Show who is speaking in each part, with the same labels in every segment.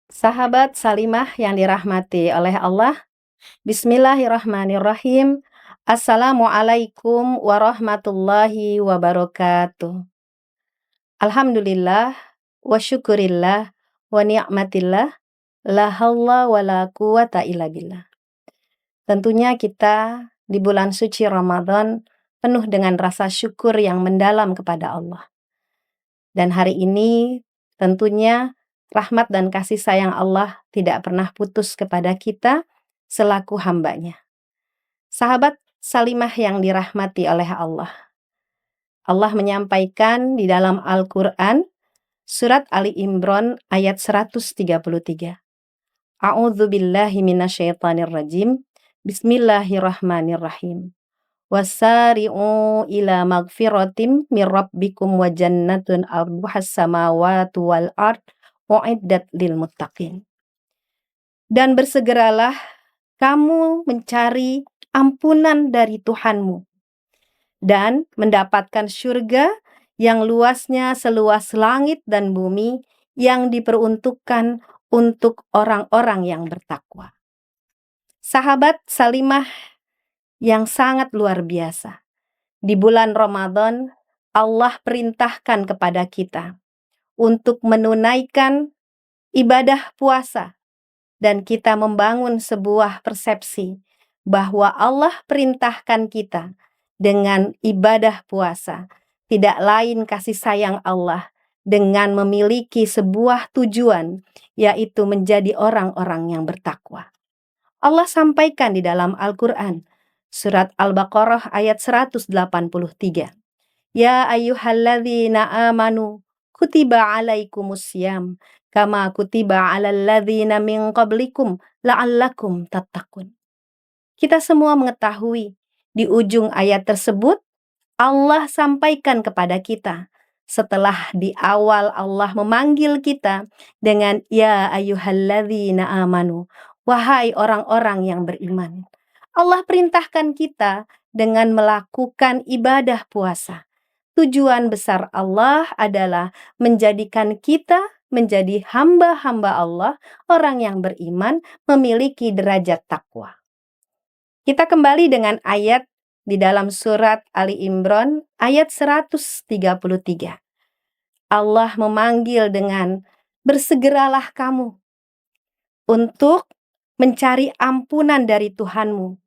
Speaker 1: Sahabat Salimah yang dirahmati oleh Allah, Bismillahirrahmanirrahim. Assalamualaikum warahmatullahi wabarakatuh. Alhamdulillah wa syukurillah wa ni'matillah la haula wa la quwata illa billah. Tentunya kita di bulan suci Ramadan penuh dengan rasa syukur yang mendalam kepada Allah. Dan hari ini tentunya rahmat dan kasih sayang Allah tidak pernah putus kepada kita selaku hambanya. Sahabat Salimah yang dirahmati oleh Allah. Allah menyampaikan di dalam Al-Quran surat Ali Imran ayat 133. A'udzu billahi minasyaitonir rajim. Bismillahirrahmanirrahim. Wasari'u ila magfiratim mir rabbikum wa jannatun arduhas samawati wal ard uiddat lil muttaqin. Dan bersegeralah kamu mencari ampunan dari Tuhanmu dan mendapatkan surga yang luasnya seluas langit dan bumi yang diperuntukkan untuk orang-orang yang bertakwa. Sahabat Salimah yang sangat luar biasa. Di bulan Ramadan, Allah perintahkan kepada kita untuk menunaikan ibadah puasa dan kita membangun sebuah persepsi bahwa Allah perintahkan kita dengan ibadah puasa. Tidak lain kasih sayang Allah dengan memiliki sebuah tujuan, yaitu menjadi orang-orang yang bertakwa. Allah sampaikan di dalam Al-Quran, surat Al-Baqarah ayat 183. Ya ayyuhalladzina amanu kutiba alaikumusiyam kama kutiba alal ladzina min qablikum la'allakum tattaqun. Kita semua mengetahui di ujung ayat tersebut Allah sampaikan kepada kita setelah di awal Allah memanggil kita dengan ya ayyuhalladzina amanu, wahai orang-orang yang beriman. Allah perintahkan kita dengan melakukan ibadah puasa. Tujuan besar Allah adalah menjadikan kita menjadi hamba-hamba Allah, orang yang beriman, memiliki derajat takwa. Kita kembali dengan ayat di dalam surat Ali Imran ayat 133. Allah memanggil dengan bersegeralah kamu untuk mencari ampunan dari Tuhanmu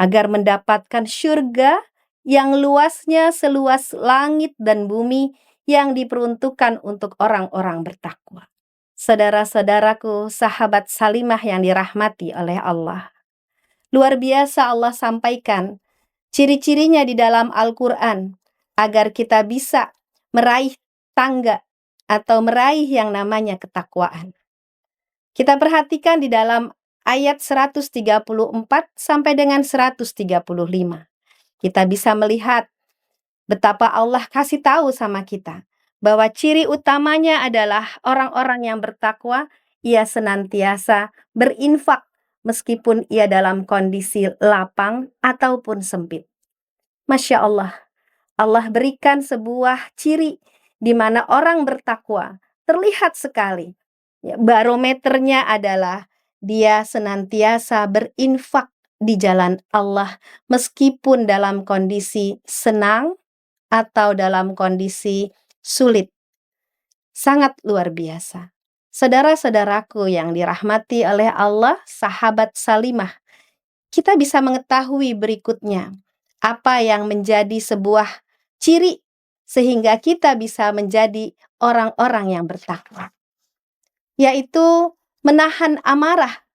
Speaker 1: agar mendapatkan surga yang luasnya seluas langit dan bumi yang diperuntukkan untuk orang-orang bertakwa. Saudara-saudaraku, sahabat Salimah yang dirahmati oleh Allah. Luar biasa Allah sampaikan ciri-cirinya di dalam Al-Quran agar kita bisa meraih tangga atau meraih yang namanya ketakwaan. Kita perhatikan di dalam ayat 134 sampai dengan 135. Kita bisa melihat betapa Allah kasih tahu sama kita bahwa ciri utamanya adalah orang-orang yang bertakwa, ia senantiasa berinfak meskipun ia dalam kondisi lapang ataupun sempit. Masya Allah, Allah berikan sebuah ciri di mana orang bertakwa terlihat sekali. Barometernya adalah dia senantiasa berinfak di jalan Allah meskipun dalam kondisi senang atau dalam kondisi sulit. Sangat luar biasa. Saudara-saudaraku yang dirahmati oleh Allah, sahabat Salimah, kita bisa mengetahui berikutnya apa yang menjadi sebuah ciri sehingga kita bisa menjadi orang-orang yang bertakwa, yaitu menahan amarah.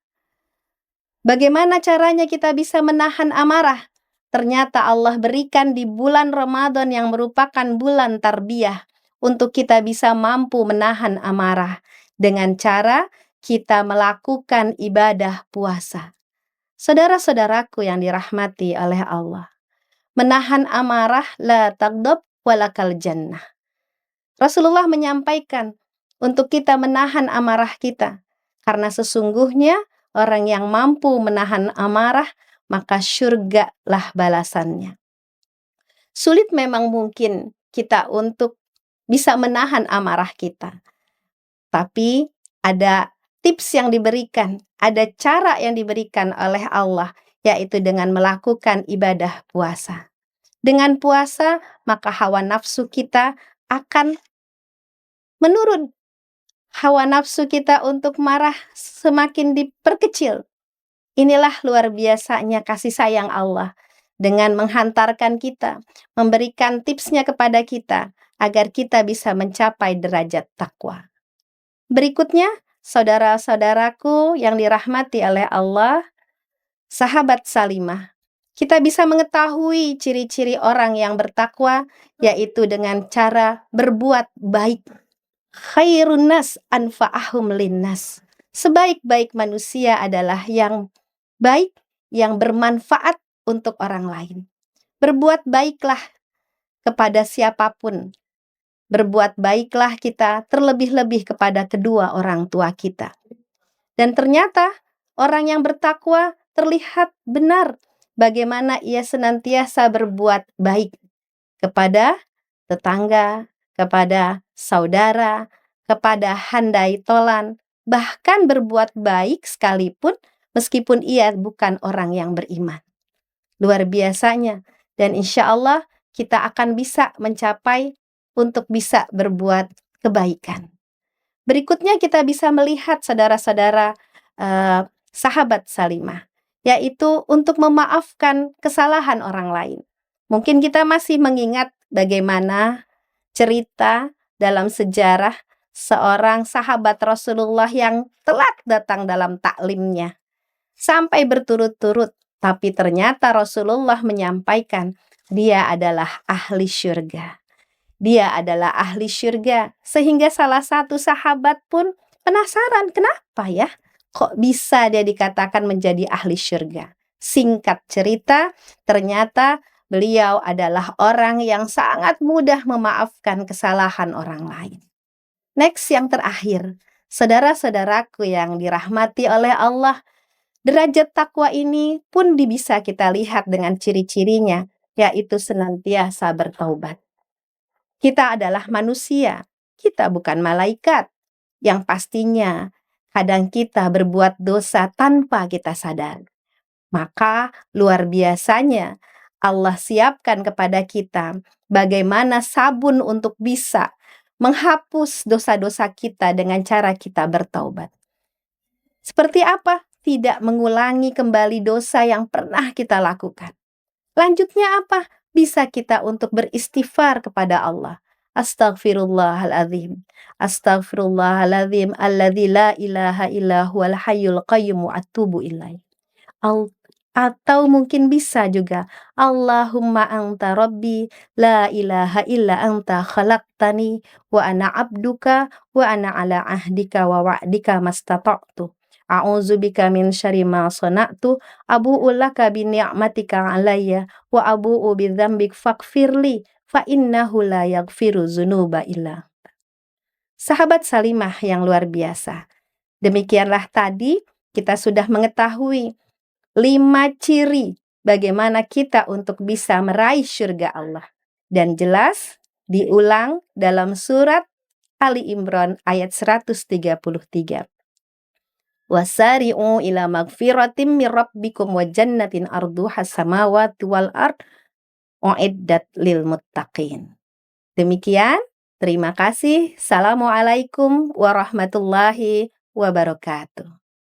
Speaker 1: Bagaimana caranya kita bisa menahan amarah? Ternyata Allah berikan di bulan Ramadan yang merupakan bulan tarbiyah untuk kita bisa mampu menahan amarah dengan cara kita melakukan ibadah puasa. Saudara-saudaraku yang dirahmati oleh Allah, menahan amarah la taghdab walakal jannah. Rasulullah menyampaikan untuk kita menahan amarah kita, karena sesungguhnya orang yang mampu menahan amarah, maka surga lah balasannya. Sulit memang mungkin kita untuk bisa menahan amarah kita. Tapi ada tips yang diberikan, ada cara yang diberikan oleh Allah, yaitu dengan melakukan ibadah puasa. Dengan puasa, maka hawa nafsu kita akan menurun. Hawa nafsu kita untuk marah semakin diperkecil. Inilah luar biasanya kasih sayang Allah dengan menghantarkan kita, memberikan tipsnya kepada kita agar kita bisa mencapai derajat takwa. Berikutnya, saudara-saudaraku yang dirahmati oleh Allah, sahabat Salimah, kita bisa mengetahui ciri-ciri orang yang bertakwa, yaitu dengan cara berbuat baik. Khairun nas anfa'ahum linnas. Sebaik-baik manusia adalah yang baik, yang bermanfaat untuk orang lain. Berbuat baiklah kepada siapapun. Berbuat baiklah kita terlebih-lebih kepada kedua orang tua kita. Dan ternyata orang yang bertakwa terlihat benar bagaimana ia senantiasa berbuat baik kepada tetangga, kepada saudara, kepada handai tolan, bahkan berbuat baik sekalipun meskipun ia bukan orang yang beriman. Luar biasanya. Dan insya Allah kita akan bisa mencapai untuk bisa berbuat kebaikan. Berikutnya kita bisa melihat saudara-saudara sahabat Salimah, yaitu untuk memaafkan kesalahan orang lain. Mungkin kita masih mengingat bagaimana cerita dalam sejarah seorang sahabat Rasulullah yang telat datang dalam taklimnya. Sampai berturut-turut, tapi ternyata Rasulullah menyampaikan dia adalah ahli syurga. Dia adalah ahli syurga, sehingga salah satu sahabat pun penasaran, kenapa ya? Kok bisa dia dikatakan menjadi ahli syurga? Singkat cerita, ternyata beliau adalah orang yang sangat mudah memaafkan kesalahan orang lain. Next, yang terakhir, saudara-saudaraku yang dirahmati oleh Allah, derajat takwa ini pun bisa kita lihat dengan ciri-cirinya, yaitu senantiasa bertaubat. Kita adalah manusia, kita bukan malaikat, yang pastinya kadang kita berbuat dosa tanpa kita sadar. Maka luar biasanya Allah siapkan kepada kita bagaimana sabun untuk bisa menghapus dosa-dosa kita dengan cara kita bertaubat. Seperti apa? Tidak mengulangi kembali dosa yang pernah kita lakukan. Lanjutnya apa? Bisa kita untuk beristighfar kepada Allah. Astaghfirullahaladzim. Astaghfirullahaladzim alladzi la ilaha illa huwal hayyul qayyum wa atubu ilaih. Atau mungkin bisa juga Allahumma anta rabbi la ilaha illa anta khalaqtani wa ana abduka wa ana ala ahdika wa wa'dika mastata'tu. A'udzubika min syarri ma sana'tu abu'u laka bi ni'matika alayya wa abu'u bi dzambik faghfirli fa innahu la yaghfiru dzunuba illa. Sahabat Salimah yang luar biasa. Demikianlah tadi kita sudah mengetahui 5 ciri bagaimana kita untuk bisa meraih surga Allah. Dan jelas diulang dalam surat Ali Imran ayat 133. Wasari'u ila magfiratim mir rabbikum wa jannatin arduhas samawati wal ard uiddat lil muttaqin. Demikian, terima kasih. Assalamualaikum warahmatullahi wabarakatuh.